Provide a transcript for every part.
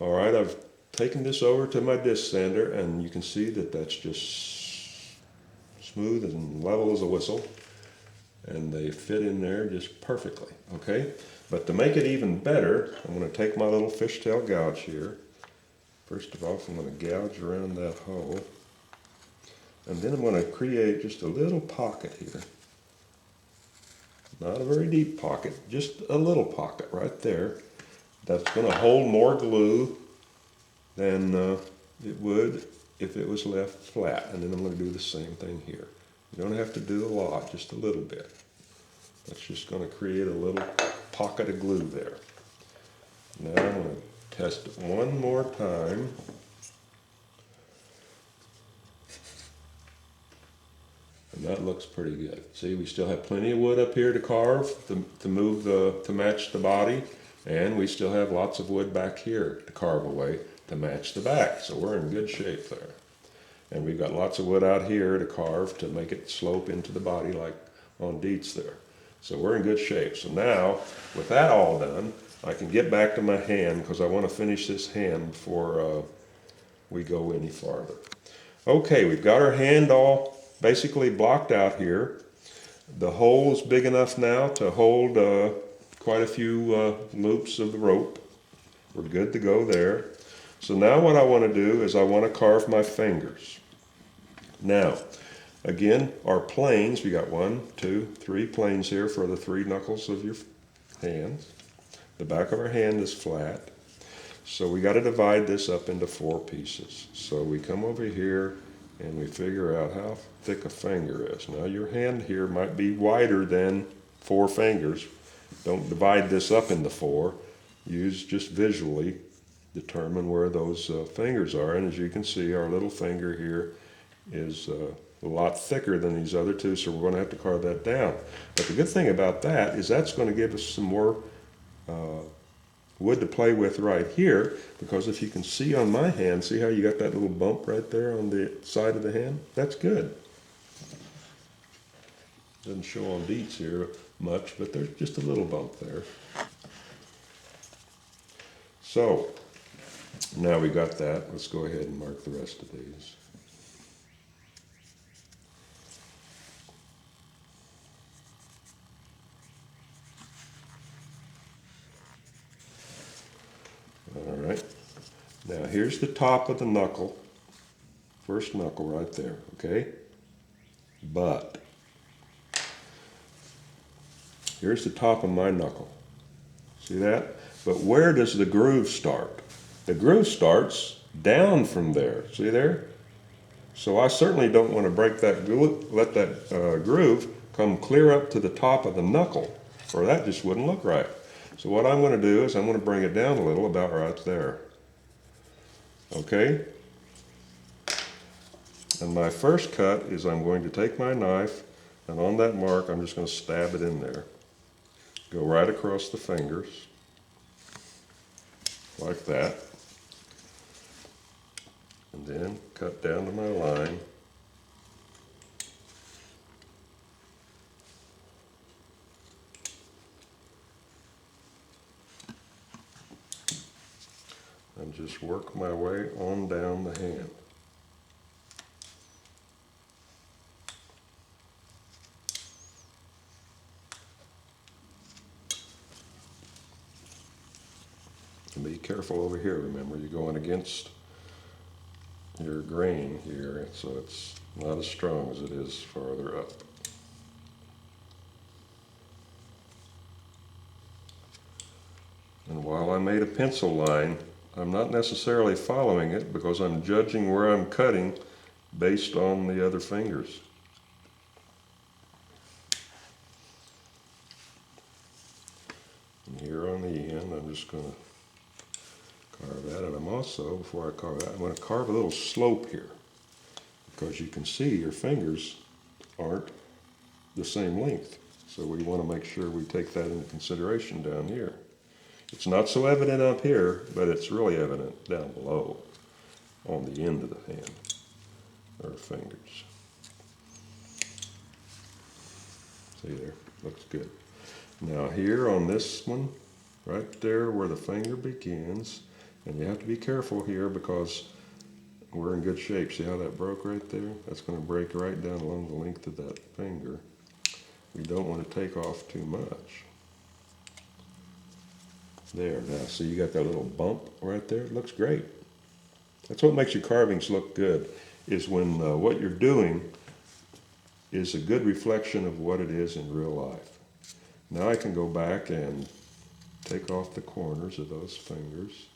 All right, I've taken this over to my disc sander, and you can see that that's just smooth and level as a whistle, and they fit in there just perfectly, okay? But to make it even better, I'm going to take my little fishtail gouge here. First of all, I'm going to gouge around that hole, and then I'm going to create just a little pocket here. Not a very deep pocket, just a little pocket right there. That's going to hold more glue than it would if it was left flat. And then I'm going to do the same thing here. You don't have to do a lot, just a little bit. That's just going to create a little pocket of glue there. Now I'm going to test it one more time. And that looks pretty good. See, we still have plenty of wood up here to carve, to match the body, and we still have lots of wood back here to carve away to match the back. So we're in good shape there. And we've got lots of wood out here to carve to make it slope into the body like on Dietz there. So we're in good shape. So now, with that all done, I can get back to my hand because I want to finish this hand before we go any farther. Okay, we've got our hand all basically blocked out here. The hole is big enough now to hold quite a few loops of the rope. We're good to go there. So now what I want to do is I want to carve my fingers. Now, again, our planes, we got 1, 2, 3 planes here for the 3 knuckles of your hands. The back of our hand is flat. So we got to divide this up into 4 pieces. So we come over here and we figure out how thick a finger is. Now your hand here might be wider than 4 fingers. Don't divide this up into 4. Use just visually determine where those fingers are. And as you can see, our little finger here is a lot thicker than these other 2, so we're going to have to carve that down. But the good thing about that is that's going to give us some more wood to play with right here, because if you can see on my hand, see how you got that little bump right there on the side of the hand? That's good. Doesn't show on Dietz here much, but there's just a little bump there. So, now we got that. Let's go ahead and mark the rest of these. All right. Now here's the top of the knuckle. First knuckle right there, okay? But here's the top of my knuckle. See that? But where does the groove start? The groove starts down from there. See there? So I certainly don't want to break that glue, let that groove come clear up to the top of the knuckle, or that just wouldn't look right. So what I'm going to do is I'm going to bring it down a little, about right there. Okay? And my first cut is I'm going to take my knife, and on that mark I'm just going to stab it in there. Go right across the fingers, like that. And then cut down to my line. And just work my way on down the hand. And be careful over here, remember, you're going against your grain here, so it's not as strong as it is farther up. And while I made a pencil line, I'm not necessarily following it because I'm judging where I'm cutting based on the other fingers. And here on the end, I'm just going to carve that. And I'm also, before I carve that, I'm going to carve a little slope here, because you can see your fingers aren't the same length. So we want to make sure we take that into consideration down here. It's not so evident up here, but it's really evident down below on the end of the hand, or fingers. See there, looks good. Now here on this one, right there where the finger begins, And you have to be careful here because we're in good shape. See how that broke right there? That's going to break right down along the length of that finger. We don't want to take off too much. There, now see you got that little bump right there? It looks great. That's what makes your carvings look good, is when what you're doing is a good reflection of what it is in real life. Now I can go back and take off the corners of those fingers.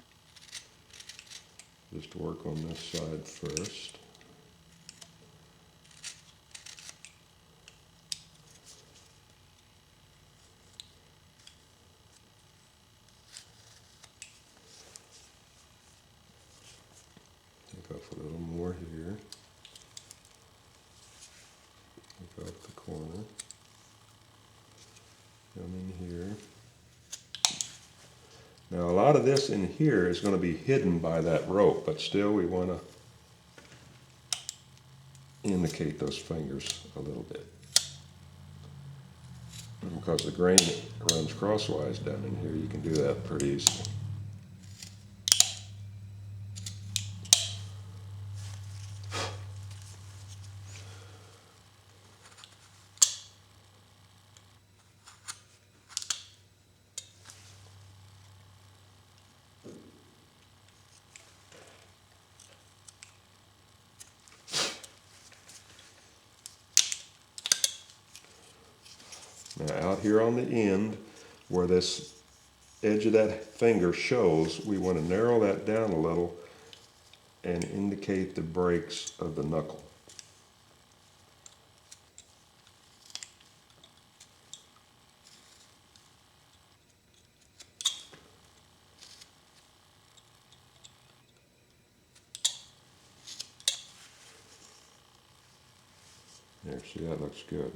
Just work on this side first. Take off a little more here. Take off the corner. Come in here. Now a lot of this in here is going to be hidden by that rope, but still we want to indicate those fingers a little bit. Because the grain runs crosswise down in here, you can do that pretty easily. Now out here on the end, where this edge of that finger shows, we want to narrow that down a little and indicate the breaks of the knuckle. There, see, that looks good.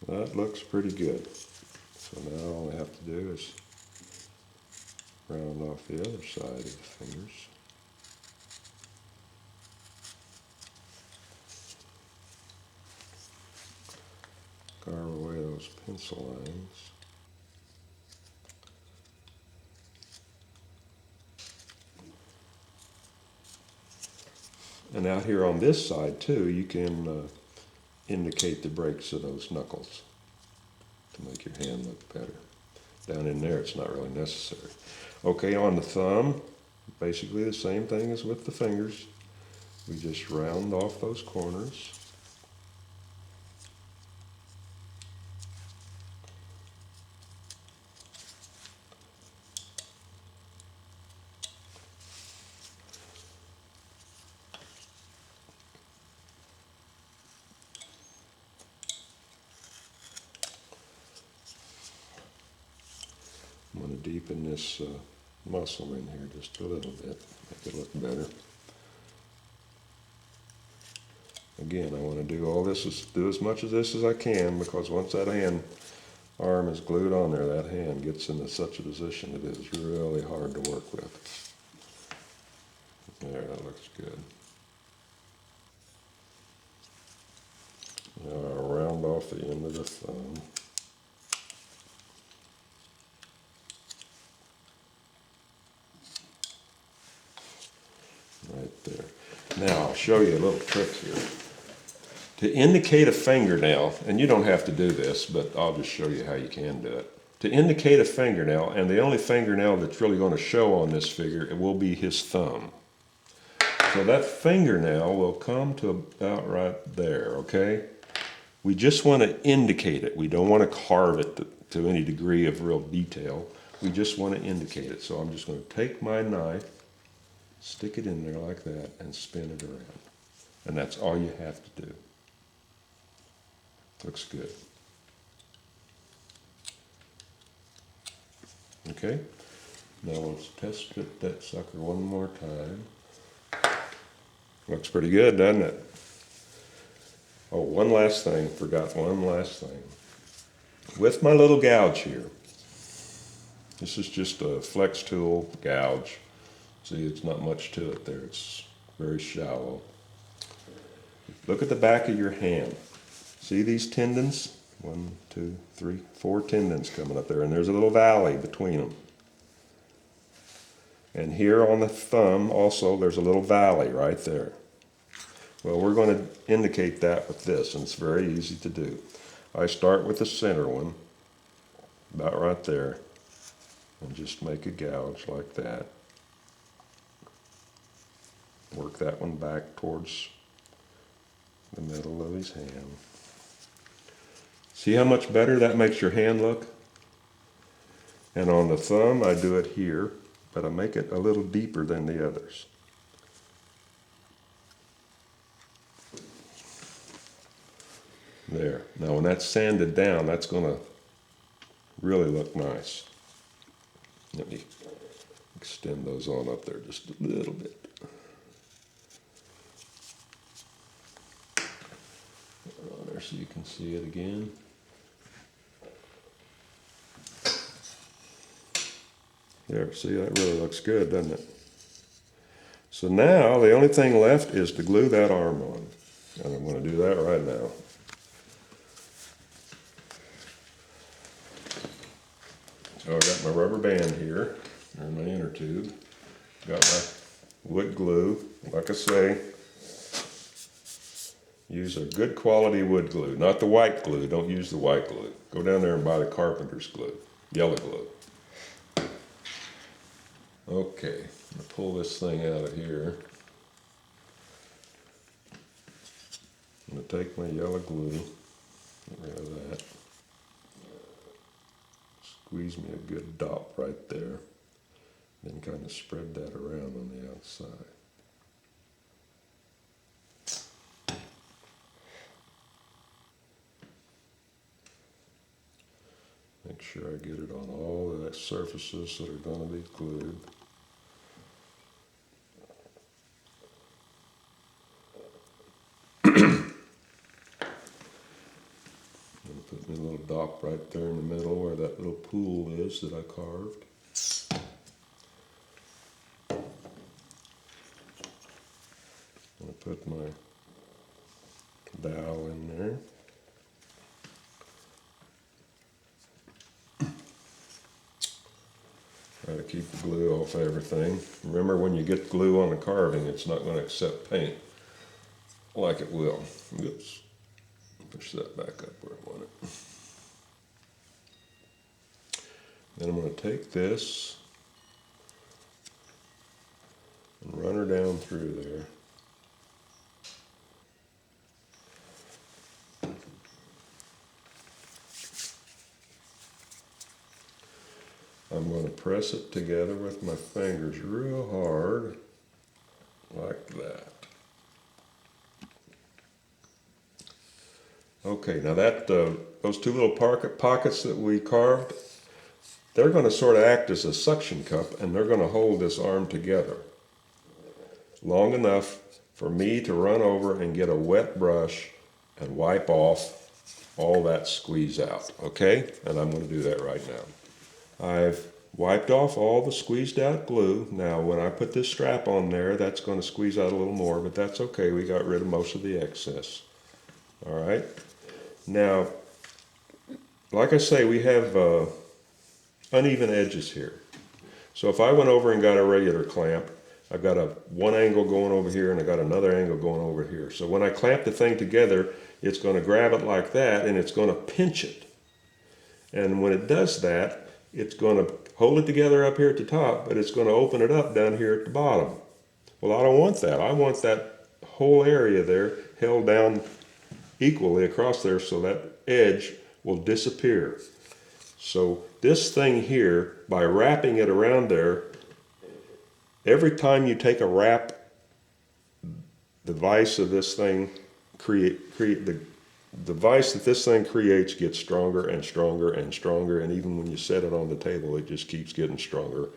That looks pretty good. So now all I have to do is round off the other side of the fingers. Carve away those pencil lines. And out here on this side too, you can indicate the breaks of those knuckles to make your hand look better. Down in there, it's not really necessary. Okay, on the thumb, basically the same thing as with the fingers. We just round off those corners. I'm going to deepen this muscle in here just a little bit, make it look better. Again, I want to do all this, do as much of this as I can, because once that arm is glued on there, that hand gets into such a position it is really hard to work with. There, that looks good. Now I'll round off the end of the thumb. Right there. Now I'll show you a little trick here. To indicate a fingernail, and you don't have to do this, but I'll just show you how you can do it. To indicate a fingernail, and the only fingernail that's really going to show on this figure, it will be his thumb. So that fingernail will come to about right there, okay? We just want to indicate it. We don't want to carve it to any degree of real detail. We just want to indicate it. So I'm just going to take my knife, stick it in there like that, and spin it around. And that's all you have to do. Looks good. Okay, now let's test fit that sucker one more time. Looks pretty good, doesn't it? Oh, one last thing, forgot one last thing. With my little gouge here, this is just a flex tool gouge. See, it's not much to it there. It's very shallow. Look at the back of your hand. See these tendons? 1, 2, 3, 4 tendons coming up there, and there's a little valley between them. And here on the thumb also there's a little valley right there. Well, we're going to indicate that with this, and it's very easy to do. I start with the center one, about right there, and just make a gouge like that. Work that one back towards the middle of his hand. See how much better that makes your hand look? And on the thumb, I do it here, but I make it a little deeper than the others. There. Now when that's sanded down, that's going to really look nice. Let me extend those on up there just a little bit. On there so you can see it again. There, see, that really looks good, doesn't it? So now the only thing left is to glue that arm on. And I'm going to do that right now. So I got my rubber band here, and my inner tube. Got my wood glue. Like I say, use a good quality wood glue, not the white glue. Don't use the white glue. Go down there and buy the carpenter's glue, yellow glue. Okay, I'm going to pull this thing out of here. I'm going to take my yellow glue, get rid of that. Squeeze me a good dot right there, then kind of spread that around on the outside. Make sure I get it on all the surfaces that are going to be glued. Put me a little dot right there in the middle where that little pool is that I carved. I'm going to put my dowel in there. Try to keep the glue off everything. Remember, when you get glue on the carving, it's not going to accept paint like it will. Oops. Push that back up where I want it. Then I'm going to take this and run her down through there. I'm going to press it together with my fingers real hard, like that. Okay, now that those two little pockets that we carved, they're going to sort of act as a suction cup, and they're going to hold this arm together long enough for me to run over and get a wet brush and wipe off all that squeeze out, okay? And I'm going to do that right now. I've wiped off all the squeezed out glue. Now when I put this strap on there, that's going to squeeze out a little more, but that's okay. We got rid of most of the excess. All right? Now, like I say, we have uneven edges here. So if I went over and got a regular clamp, I've got one angle going over here and I got another angle going over here. So when I clamp the thing together, it's going to grab it like that and it's going to pinch it. And when it does that, it's going to hold it together up here at the top, but it's going to open it up down here at the bottom. Well, I don't want that. I want that whole area there held down equally across there so that edge will disappear. So this thing here, by wrapping it around there, every time you take a wrap, the vise of this thing the vise that this thing creates gets stronger and stronger and stronger, and even when you set it on the table, it just keeps getting stronger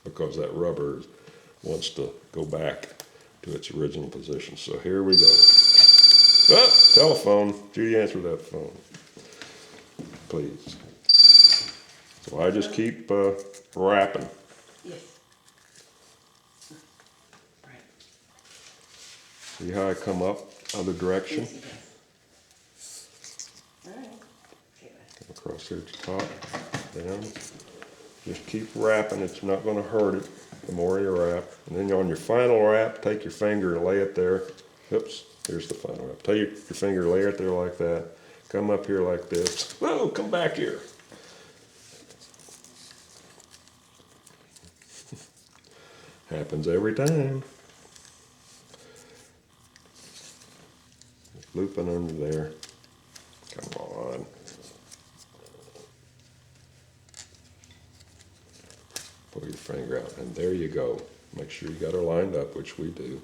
because that rubber wants to go back to its original position. So here we go. Oh, telephone. Judy, answer that phone, please. So I just keep wrapping. Yes. Right. See how I come up other direction? Alright. Come across here at the top, down. Just keep wrapping, it's not gonna hurt it the more you wrap. And then on your final wrap, take your finger and lay it there. Oops, here's the final wrap. Take your finger, lay it there like that. Come up here like this. Whoa, come back here. Happens every time. Looping under there. Come on. Pull your finger out, and there you go. Make sure you got her lined up, which we do.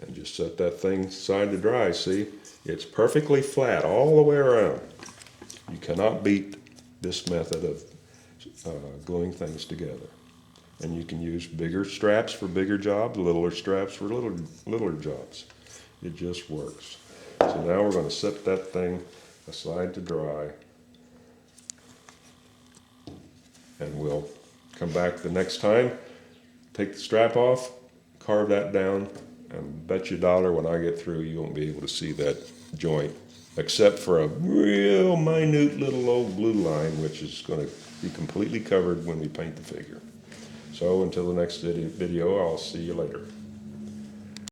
And just set that thing aside to dry. See, it's perfectly flat all the way around. You cannot beat this method of gluing things together. And you can use bigger straps for bigger jobs, littler straps for littler jobs. It just works. So now we're going to set that thing aside to dry. And we'll come back the next time, take the strap off, carve that down, and bet you $1 when I get through you won't be able to see that joint, except for a real minute little old blue line, which is going to be completely covered when we paint the figure. So until the next video, I'll see you later.